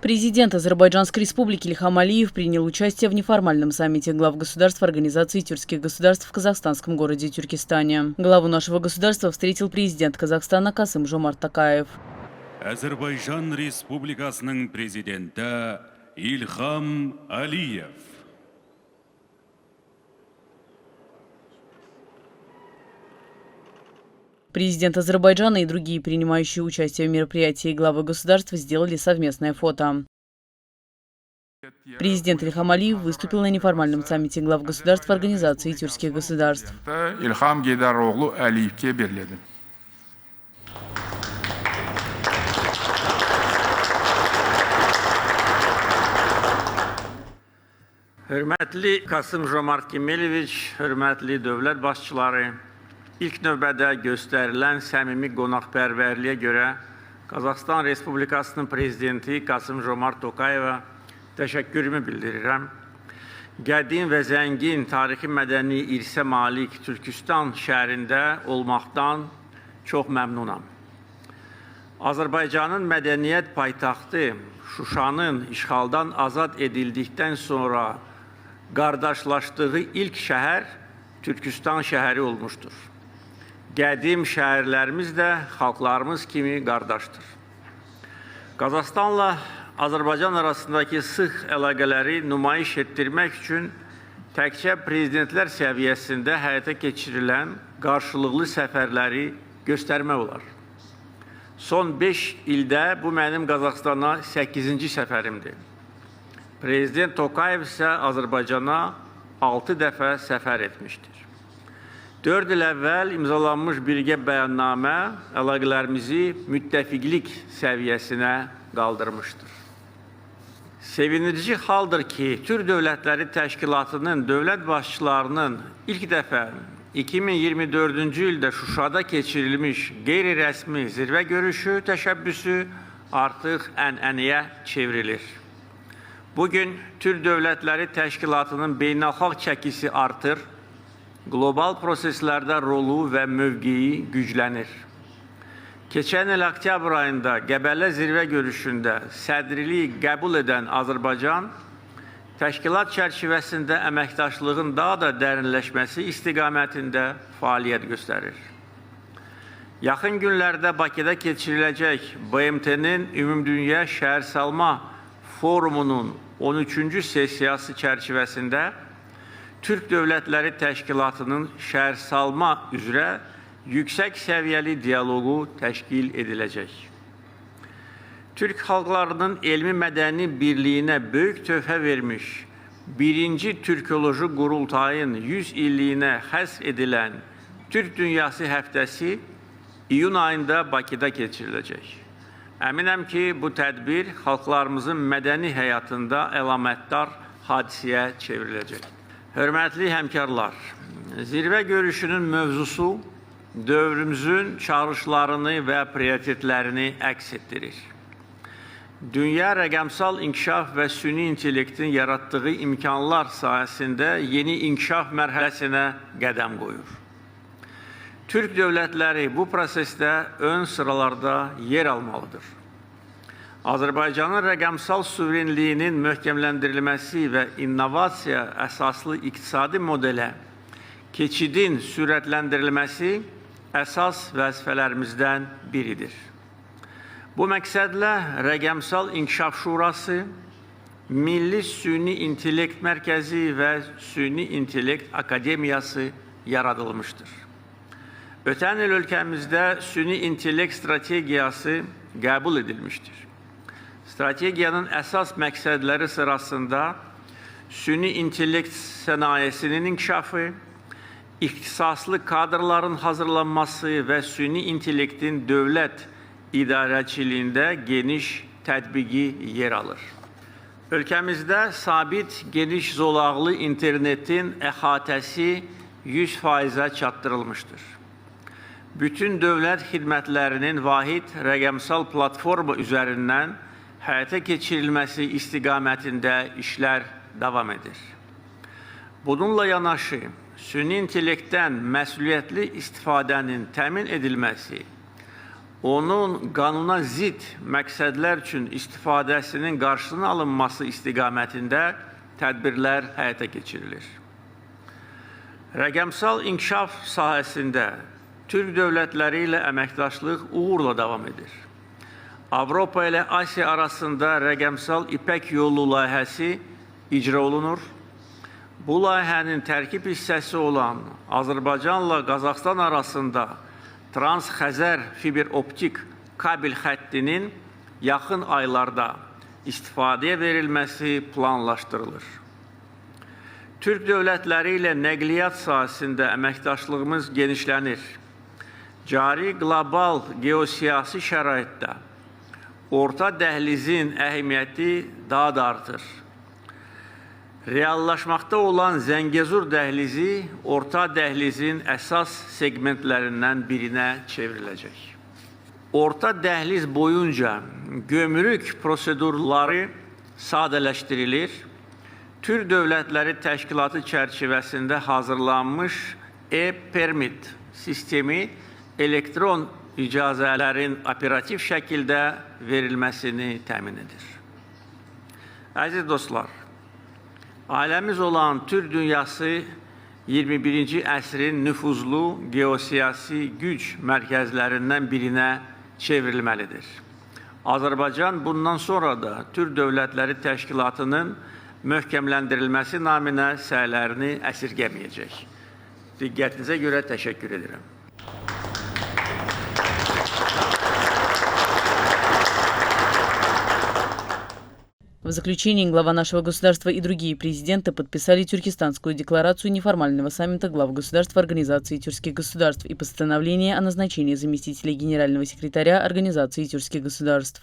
Президент Азербайджанской республики Ильхам Алиев принял участие в неформальном саммите глав государств Организации тюркских государств в казахстанском городе Тюркистане. Главу нашего государства встретил президент Казахстана Касым-Жомарт Токаев. Азербайджан республикасының президенті Ильхам Алиев. Президент Азербайджана и другие принимающие участие в мероприятии главы государств сделали совместное фото. Президент Ильхам Алиев выступил на неформальном саммите глав государств Организации тюркских государств. İlham Geydaroğlu Əliyevə verildi. Hörmətli Kasım-Jomart Kemaloviç, hörmətli dövlət başçıları, İlk növbədə göstərilən səmimi qonaqpərvərliyə görə Qazaxstan Respublikasının Prezidenti Kasım-Jomart Tokayevə təşəkkürümü bildirirəm. Qədim və zəngin tarixi mədəni irsə malik Türkistan şəhərində olmaqdan çox məmnunam. Azərbaycanın mədəniyyət paytaxtı Şuşanın işğaldan azad edildikdən sonra qardaşlaşdığı ilk şəhər Türkistan şəhəri olmuşdur. Qədim şəhərlərimiz də xalqlarımız kimi qardaşdır. Qazaxstanla Azərbaycan arasındakı sıx əlaqələri nümayiş etdirmək üçün təkcə prezidentlər səviyyəsində həyata keçirilən qarşılıqlı səfərləri göstərmək olar. Son 5 ildə bu mənim Qazaxstana 8-ci səfərimdir. Prezident Tokayev isə Azərbaycana 6 dəfə səfər etmişdir. 4 il əvvəl imzalanmış birgə bəyannamə əlaqələrimizi müttəfiqlik səviyyəsinə qaldırmışdır. Sevindirici haldır ki, Türk Dövlətləri Təşkilatının dövlət başçılarının ilk dəfə 2024-cü ildə Şuşada keçirilmiş qeyri-rəsmi zirvə görüşü təşəbbüsü artıq ənənəyə çevrilir. Bugün Türk Dövlətləri Təşkilatının beynəlxalq çəkisi artır, qlobal proseslərdə rolu və mövqeyi güclənir. Keçən il oktyabr ayında Qəbələ zirvə görüşündə sədriliyi qəbul edən Azərbaycan, təşkilat çərçivəsində əməkdaşlığın daha da dərinləşməsi istiqamətində fəaliyyət göstərir. Yaxın günlərdə Bakıda keçiriləcək BMT-nin Ümumdünya Şəhərsalma Forumunun 13-cü sessiyası çərçivəsində Türk Dövlətləri Təşkilatının şəhərsalma üzrə yüksək səviyyəli dialoqu təşkil ediləcək. Türk xalqlarının elmi-mədəni birliyinə böyük töhfə vermiş 1-ci Türkoloji Qurultayın 100 illiyinə həsr edilən Türk Dünyası həftəsi iyun ayında Bakıda keçiriləcək. Əminəm ki, bu tədbir xalqlarımızın mədəni həyatında əlamətdar hadisəyə çevriləcək. Hörmətli həmkarlar, zirvə görüşünün mövzusu dövrümüzün çağrışlarını və prioritetlərini əks etdirir. Dünya rəqəmsal inkişaf və süni intellektin yaratdığı imkanlar sayəsində yeni inkişaf mərhələsinə qədəm qoyur. Türk dövlətləri bu prosesdə ön sıralarda yer almalıdır. Azərbaycanın rəqəmsal suverenliyinin möhkəmləndirilməsi və innovasiya əsaslı iqtisadi modelə keçidin sürətləndirilməsi əsas vəzifələrimizdən biridir. Bu məqsədlə Rəqəmsal İnkişaf Şurası, Milli Süni İntellekt Mərkəzi və Süni İntellekt Akademiyası yaradılmışdır. Ötən il ölkəmizdə Süni İntellekt Strategiyası qəbul edilmişdir. Strategiyanın əsas məqsədləri sırasında süni intellekt sənayesinin inkişafı, ixtisaslı kadrların hazırlanması və süni intellektin dövlət idarəçiliyində geniş tətbiqi yer alır. Ölkəmizdə sabit geniş zolaqlı internetin əhatəsi 100%-ə çatdırılmışdır. Bütün dövlət xidmətlərinin vahid rəqəmsal platforma üzərindən həyata keçirilməsi istiqamətində işlər davam edir. Bununla yanaşı, süni intellektdən məsuliyyətli istifadənin təmin edilməsi, onun qanuna zidd məqsədlər üçün istifadəsinin qarşısının alınması istiqamətində tədbirlər həyata keçirilir. Rəqəmsal inkişaf sahəsində Türk dövlətləri ilə əməkdaşlıq uğurla davam edir. Avropa ilə Asiya arasında rəqəmsal İpək yolu layihəsi icra olunur. Bu layihənin tərkib hissəsi olan Azərbaycanla Qazaxstan arasında Trans-Xəzər fiber optik kabel xəttinin yaxın aylarda istifadəyə verilməsi planlaşdırılır. Türk dövlətləri ilə nəqliyyat sahəsində əməkdaşlığımız genişlənir. Cari qlobal geosiyasi şəraitdə orta dəhlizin əhəmiyyəti daha da artır. Reallaşmaqda olan Zəngəzur dəhlizi orta dəhlizin əsas segmentlərindən birinə çevriləcək. Orta dəhliz boyunca gömrük prosedurları sadələşdirilir. Türk Dövlətləri Təşkilatı çərçivəsində hazırlanmış e-permit sistemi elektron icazələrin operativ şəkildə verilməsini təmin edir. Əziz dostlar, ailəmiz olan Türk dünyası 21-ci əsrin nüfuzlu geosiyasi güc mərkəzlərindən birinə çevrilməlidir. Azərbaycan bundan sonra da Türk Dövlətləri Təşkilatının möhkəmləndirilməsi naminə səylərini əsirgəməyəcək. Diqqətinizə görə təşəkkür edirəm. В заключении глава нашего государства и другие президенты подписали Тюркистанскую декларацию неформального саммита глав государств Организации тюркских государств и постановление о назначении заместителя генерального секретаря Организации тюркских государств.